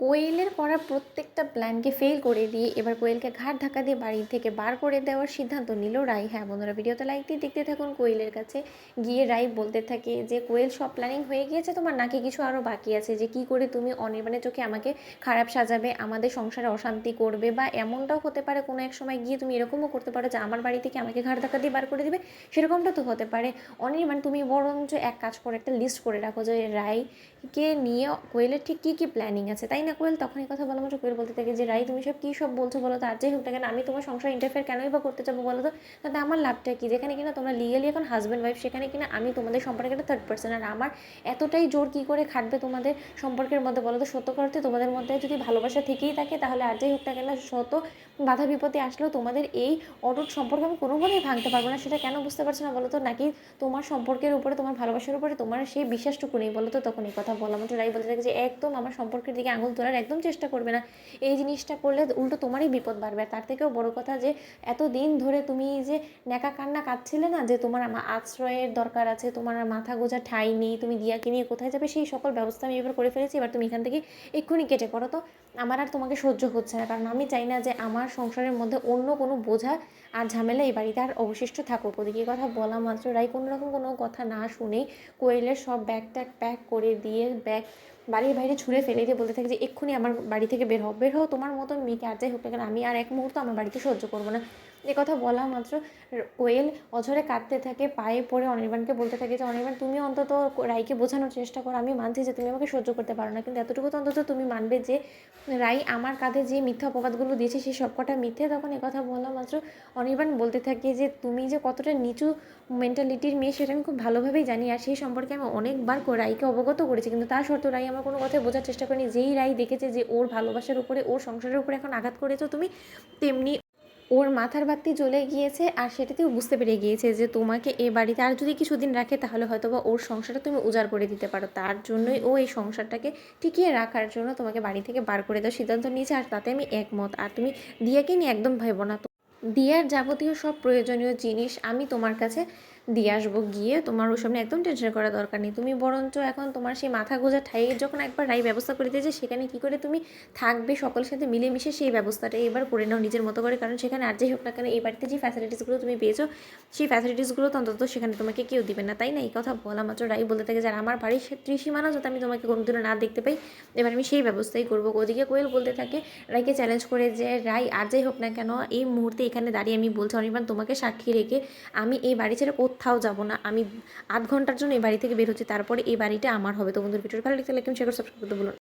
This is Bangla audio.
কোয়েলের করা প্রত্যেকটা প্ল্যানকে ফেল করে দিয়ে এবার কোয়েলকে ঘাড় ধাক্কা দিয়ে বাড়ি থেকে বার করে দেওয়ার সিদ্ধান্ত নিল রাই। হ্যাঁ বন্ধুরা, ভিডিওতে লাইক দিয়ে দেখতে থাকুন। কোয়েলের কাছে গিয়ে রাই বলতে থাকে যে কোয়েল, সব প্ল্যানিং হয়ে গিয়েছে তোমার, নাকি কিছু আরও বাকি আছে? যে কি করে তুমি অনির্বাণের চোখে আমাকে খারাপ সাজাবে, আমাদের সংসারে অশান্তি করবে, বা এমনটাও হতে পারে কোনো এক সময় গিয়ে তুমি এরকমও করতে পারো যে আমার বাড়ি থেকে আমাকে ঘাড় ধাক্কা দিয়ে বার করে দিবে। সেরকমটা তো হতে পারে। অনির্বাণ, তুমি বরঞ্চ এক কাজ করে একটা লিস্ট করে রাখো যে রাইকে নিয়ে কোয়েলের ঠিক কী কী প্ল্যানিং আছে, তাই না? কোয়েল তখন এই কথা বলা মাত্র কোয়েল বলতে থাকে যে রাই, তুমি সব কী সব বলছো বলো তো? আর যাই হোক না কেন, আমি তোমার সংসার ইন্টারফেয়ার কেনই বা করতে যাবো বলো তো? তাতে আমার লাভটা কী? যেখানে কিনা তোমরা লিগালি এখন হাজব্যান্ড ওয়াইফ, সেখানে কিনা আমি তোমাদের সম্পর্কে একটা থার্ড পার্সন। আর আমার এতটাই জোর কী করে খাটবে তোমাদের সম্পর্কের মধ্যে বলো তো? সত্য করতে তোমাদের মধ্যে যদি ভালোবাসা থেকেই থাকে, তাহলে আর যাই হোক না কেন, শত বাধা বিপত্তি আসলেও তোমাদের এই অটুট সম্পর্ক আমি কোনোভাবেই ভাঙতে পারবো না। সেটা কেন বুঝতে পারছো না বলো তো? নাকি তোমার সম্পর্কের উপরে, তোমার ভালোবাসার উপরে তোমার সেই বিশ্বাসটুকু নেই বলো তো? তখন এই কথা বলা মাত্র রাই বলতে থাকে যে একদম আমার সম্পর্কের দিকে আঙুল তোলার একদম চেষ্টা করবে না। এই জিনিসটা করলে উল্টো তোমারই বিপদ বাড়বে। আর তার থেকেও বড় কথা যে এত দিন ধরে তুমি যে ন্যাকা কান্না কাঁদছিলে না, যে তোমার আশ্রয়ের দরকার আছে, তোমার মাথা গোজা ঠাঁই নেই, তুমি দিয়াকে নিয়ে কোথায় যাবে, সেই সকল ব্যবস্থা আমি এবার করে ফেলেছি। এবার তুমি এখান থেকে এক্ষুনি কেটে পড়ো তো। আমার আর তোমাকে সহ্য হচ্ছে না, কারণ আমি চাই না যে আমার সংসারের মধ্যে অন্য কোনো বোঝা আর ঝামেলা এই বাড়িতে আর অবশিষ্ট থাকুক। ওদিকে কথা বলা মাত্র রাই কোনো রকম কোনো কথা না শুনেই কোয়েলের সব ব্যাগ ট্যাগ প্যাক করে দিয়ে ব্যাগ বাড়ির বাইরে ছুঁড়ে ফেলে দিয়ে বলতে থাকে যে এক্ষুনি আমার বাড়ি থেকে বের হও, তোমার মতন মেয়েকে আর যাই হোক না কেন আমি আর এক মুহূর্ত আমার বাড়িতে সহ্য করবো না। এ কথা বলা মাত্র কোয়েল অঝরে কাঁদতে থাকে, পায়ে পড়ে অনির্বাণকে বলতে থাকে যে অনির্বাণ, তুমি অন্তত রাইকে বোঝানোর চেষ্টা করো। আমি মানছি যে তুমি আমাকে সহ্য করতে পারো না, কিন্তু এতটুকু তো অন্তত তুমি মানবে যে রাই আমার কাঁধে যে মিথ্যা অপবাদগুলো দিয়েছে সেই সব কটা মিথ্যে। তখন কথা বলা মাত্র অনির্বাণ বলতে থাকে যে তুমি যে কতটা নিচু মেন্টালিটির মেয়ে সেটা আমি খুব ভালোভাবেই জানি, আর সেই সম্পর্কে আমি অনেকবার রাইকে অবগত করেছি, কিন্তু তা সত্ত্বেও রাই আমার কোনো কথাই বোঝার চেষ্টা করেনি। যেই রাই দেখেছে যে ওর ভালোবাসার উপরে, ওর সংসারের উপরে এখন আঘাত করেছো তুমি, তেমনি ওর মাথার বাতি জ্বলে গিয়েছে। আর সেটাতেও বুঝতে পেরে গিয়েছে যে তোমাকে এ বাড়িতে আর যদি কিছুদিন রাখে, তাহলে হয়তো বা ওর সংসারটা তুমি উজাড় করে দিতে পারো। তার জন্যই ও এই সংসারটাকে টিকিয়ে রাখার জন্য তোমাকে বাড়ি থেকে বার করে দেওয়ার সিদ্ধান্ত নিয়েছে। আর তাতে আমি একমত। আর তুমি দিয়াকে নিয়ে একদম ভাববো না। দিয়ার যাবতীয় সব প্রয়োজনীয় জিনিস আমি তোমার কাছে দিয়ে আসবো গিয়ে, তোমার ওসব নিয়ে একদম টেনশন করার দরকার নেই। তুমি বরঞ্চ এখন তোমার সেই মাথা গোঁজা ঠাইয়ের যখন একবার রাই ব্যবস্থা করে দিয়েছে, সেখানে কী করে তুমি থাকবে সকলের সাথে মিলেমিশে, সেই ব্যবস্থাটা এবার করে নাও নিজের মতো করে। কারণ সেখানে আর যাই হোক না কেন, এই বাড়িতে যে ফ্যাসিলিটিসগুলো তুমি পেয়েছো, সেই ফ্যাসিলিটিসগুলো তো অন্তত সেখানে তোমাকে কেউ দিবে না, তাই না? এই কথা বলা মাত্র রাই বলতে থাকে যে আমার বাড়ির ত্রিসীমানা যাতে আমি তোমাকে কোনোদিনও না দেখতে পাই, এবার আমি সেই ব্যবস্থাই করবো। ওদিকে কোয়েল বলতে থাকে রাইকে চ্যালেঞ্জ করে যে রাই, আর যাই হোক না কেন, এই মুহূর্তে এখানে দাঁড়িয়ে আমি বলছি অনির্বাণ, তোমাকে সাক্ষী রেখে আমি এই বাড়ি ছেড়ে কোথাও যাবো না। আমি আধ ঘন্টার জন্য এই বাড়ি থেকে বের হচ্ছি, তারপরে এই বাড়িটা আমার হবে। তো বন্ধুর ভিডিওটা ভালো লাগলে লাইক, শেয়ার, সাবস্ক্রাইব করতে বলুন।